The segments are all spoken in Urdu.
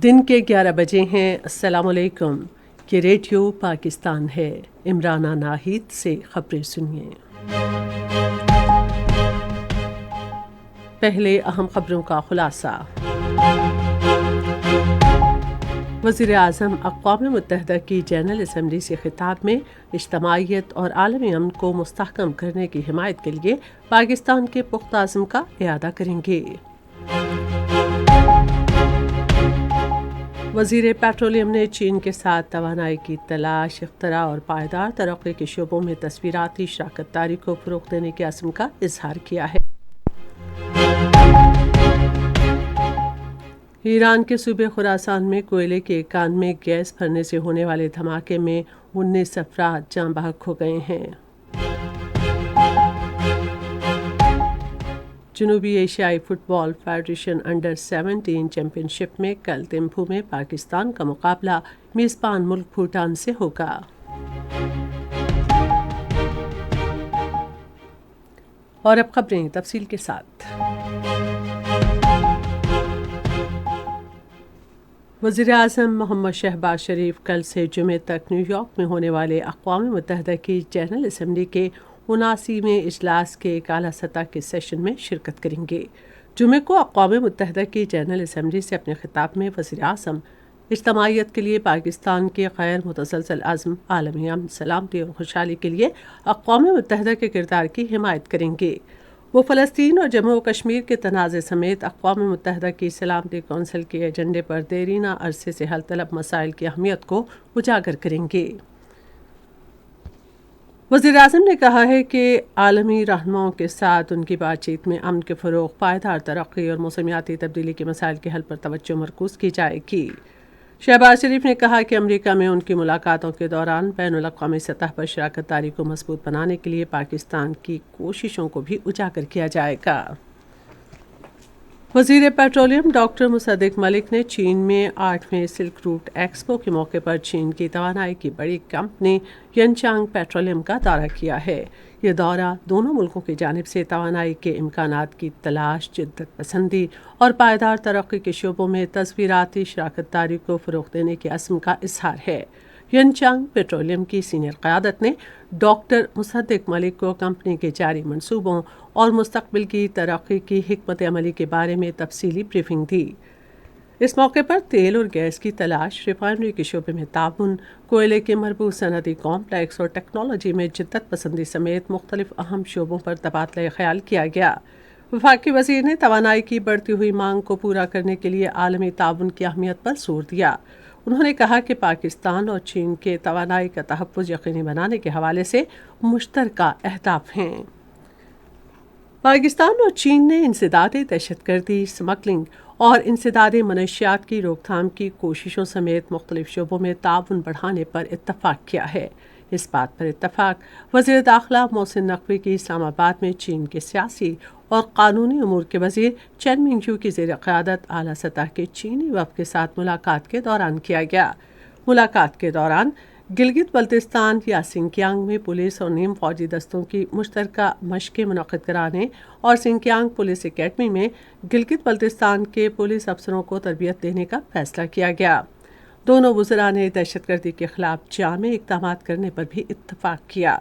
دن کے 11 بجے ہیں۔ السلام علیکم۔ یہ ریڈیو پاکستان ہے۔ عمرانہ ناہید سے خبریں سنیے۔ پہلے اہم خبروں کا خلاصہ۔ وزیر اعظم اقوام متحدہ کی جنرل اسمبلی سے خطاب میں اجتماعیت اور عالمی امن کو مستحکم کرنے کی حمایت کے لیے پاکستان کے پختہ عزم کا اعادہ کریں گے۔ وزیر پیٹرولیم نے چین کے ساتھ توانائی کی تلاش، اختراع اور پائیدار ترقی کے شعبوں میں تصویراتی شراکت داری کو فروغ دینے کے عزم کا اظہار کیا ہے۔ ایران کے صوبے خراسان میں کوئلے کے ایک کان میں گیس بھرنے سے ہونے والے دھماکے میں 19 افراد جاں بحق ہو گئے ہیں۔ جنوبی ایشیائی فٹ بال فیڈریشن انڈر 17 چیمپئن شپ میں کل تھمپو میں پاکستان کا مقابلہ میزبان ملک بھوٹان سے ہوگا۔ اور اب خبریں تفصیل کے ساتھ۔ وزیر اعظم محمد شہباز شریف کل سے جمعے تک نیو یارک میں ہونے والے اقوام متحدہ کی جنرل اسمبلی کے 79ویں اجلاس کے ایک اعلیٰ سطح کے سیشن میں شرکت کریں گے۔ جمعے کو اقوام متحدہ کی جنرل اسمبلی سے اپنے خطاب میں وزیر اعظم اجتماعیت کے لیے پاکستان کے غیر متزلزل عزم، عالمی امن، سلامتی اور خوشحالی کے لیے اقوام متحدہ کے کردار کی حمایت کریں گے۔ وہ فلسطین اور جموں و کشمیر کے تنازع سمیت اقوام متحدہ کی سلامتی کونسل کے ایجنڈے پر دیرینہ عرصے سے حل طلب مسائل کی اہمیت کو اجاگر کریں گے۔ وزیر اعظم نے کہا ہے کہ عالمی رہنماؤں کے ساتھ ان کی بات چیت میں امن کے فروغ، پائیدار ترقی اور موسمیاتی تبدیلی کے مسائل کے حل پر توجہ مرکوز کی جائے گی۔ شہباز شریف نے کہا کہ امریکہ میں ان کی ملاقاتوں کے دوران بین الاقوامی سطح پر شراکت داری کو مضبوط بنانے کے لیے پاکستان کی کوششوں کو بھی اجاگر کیا جائے گا۔ وزیر پیٹرولیم ڈاکٹر مصدق ملک نے چین میں 8ویں سلک روٹ ایکسپو کے موقع پر چین کی توانائی کی بڑی کمپنی ینچانگ پیٹرولیم کا دورہ کیا ہے۔ یہ دورہ دونوں ملکوں کی جانب سے توانائی کے امکانات کی تلاش، جدت پسندی اور پائیدار ترقی کے شعبوں میں تصویراتی شراکت داری کو فروغ دینے کے عزم کا اظہار ہے۔ ینچانگ پیٹرولیم کی سینئر قیادت نے ڈاکٹر مصدق ملک کو کمپنی کے جاری منصوبوں اور مستقبل کی ترقی کی حکمت عملی کے بارے میں تفصیلی بریفنگ دی۔ اس موقع پر تیل اور گیس کی تلاش، ریفائنری کے شعبے میں تعاون، کوئلے کے مربوط صنعتی کمپلیکس اور ٹیکنالوجی میں جدت پسندی سمیت مختلف اہم شعبوں پر تبادلہ خیال کیا گیا۔ وفاقی وزیر نے توانائی کی بڑھتی ہوئی مانگ کو پورا کرنے کے لیے عالمی تعاون کی اہمیت پر زور دیا۔ انہوں نے کہا کہ پاکستان اور چین کے توانائی کا تحفظ یقینی بنانے کے حوالے سے مشترکہ اہداف ہیں۔ پاکستان اور چین نے انسداد دہشت گردی، اسمگلنگ اور انسداد منشیات کی روک تھام کی کوششوں سمیت مختلف شعبوں میں تعاون بڑھانے پر اتفاق کیا ہے۔ اس بات پر اتفاق وزیر داخلہ محسن نقوی کی اسلام آباد میں چین کے سیاسی اور قانونی امور کے وزیر چین منگجو کی زیر قیادت اعلیٰ سطح کے چینی وفد کے ساتھ ملاقات کے دوران کیا گیا۔ ملاقات کے دوران گلگت بلتستان یا سنکیانگ میں پولیس اور نیم فوجی دستوں کی مشترکہ مشقیں منعقد کرانے اور سنکیانگ پولیس اکیڈمی میں گلگت بلتستان کے پولیس افسروں کو تربیت دینے کا فیصلہ کیا گیا۔ دونوں وزراء نے دہشت گردی کے خلاف جامع اقدامات کرنے پر بھی اتفاق کیا۔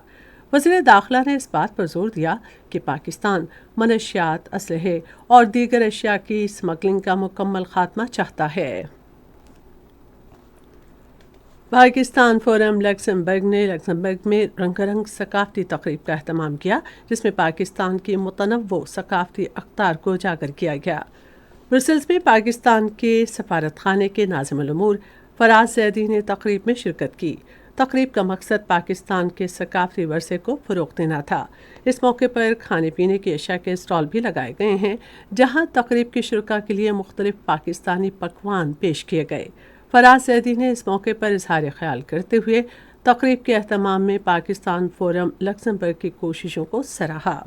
وزیر داخلہ نے اس بات پر زور دیا کہ پاکستان منشیات، اسلحے اور دیگر اشیاء کی اسمگلنگ کا مکمل خاتمہ چاہتا ہے۔ پاکستان فورم لکسمبرگ نے لکسمبرگ میں رنگا رنگ ثقافتی تقریب کا اہتمام کیا، جس میں پاکستان کی متنوع ثقافتی اقدار کو اجاگر کیا گیا۔ برسلز میں پاکستان کے سفارت خانے کے ناظم الامور فراز زیدی نے تقریب میں شرکت کی۔ تقریب کا مقصد پاکستان کے ثقافتی ورثے کو فروغ دینا تھا۔ اس موقع پر کھانے پینے کی اشیاء کے اسٹال بھی لگائے گئے ہیں، جہاں تقریب کے شرکاء کے لیے مختلف پاکستانی پکوان پیش کیے گئے۔ فراز زیدی نے اس موقع پر اظہار خیال کرتے ہوئے تقریب کے اہتمام میں پاکستان فورم لکسمبرگ کی کوششوں کو سراہا۔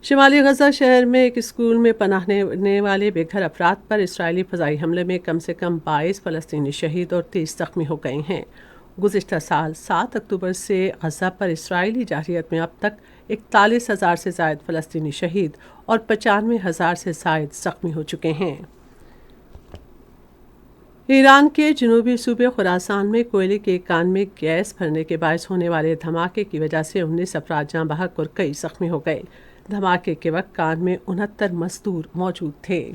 شمالی غزہ شہر میں ایک اسکول میں پناہ لینے والے بے گھر افراد پر اسرائیلی فضائی حملے میں کم سے کم 22 فلسطینی شہید اور 30 زخمی ہو گئے ہیں۔ گزشتہ سال 7 اکتوبر سے غزہ پر اسرائیلی جارحیت میں اب تک 41,000 سے زائد فلسطینی شہید اور 95,000 سے زائد زخمی ہو چکے ہیں۔ ایران کے جنوبی صوبے خراسان میں کوئلے کے کان میں گیس بھرنے کے باعث ہونے والے دھماکے کی وجہ سے 19 افراد جاں بحق اور کئی زخمی ہو گئے۔ دھماکے کے وقت کان میں 69 مزدور موجود تھے۔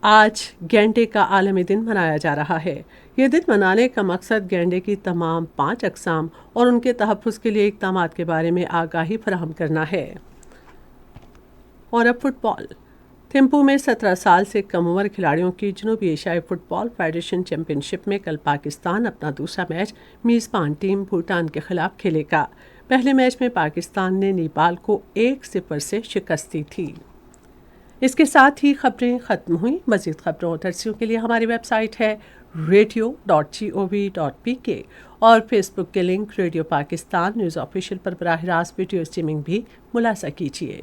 آج گینڈے کا عالمی دن منایا جا رہا ہے۔ یہ دن منانے کا مقصد گینڈے کی تمام 5 اقسام اور ان کے تحفظ کے لیے اقدامات کے بارے میں آگاہی فراہم کرنا ہے۔ اور اب فٹ بال۔ تھمپو میں 17 سال سے کم عمر کھلاڑیوں کی جنوبی ایشیائی فٹ بال فیڈریشن چیمپئن شپ میں کل پاکستان اپنا دوسرا میچ میزبان ٹیم بھوٹان کے خلاف کھیلے گا۔ پہلے میچ میں پاکستان نے نیپال کو 1-0 سے شکست دی تھی۔ اس کے ساتھ ہی خبریں ختم ہوئیں۔ مزید خبروں اور ترسیوں کے لیے ہماری ویب سائٹ ہے radio.gov.pk اور فیس بک کے link Radio Pakistan News official پر براہ راست ویڈیو اسٹریمنگ بھی ملاحظہ کیجیے۔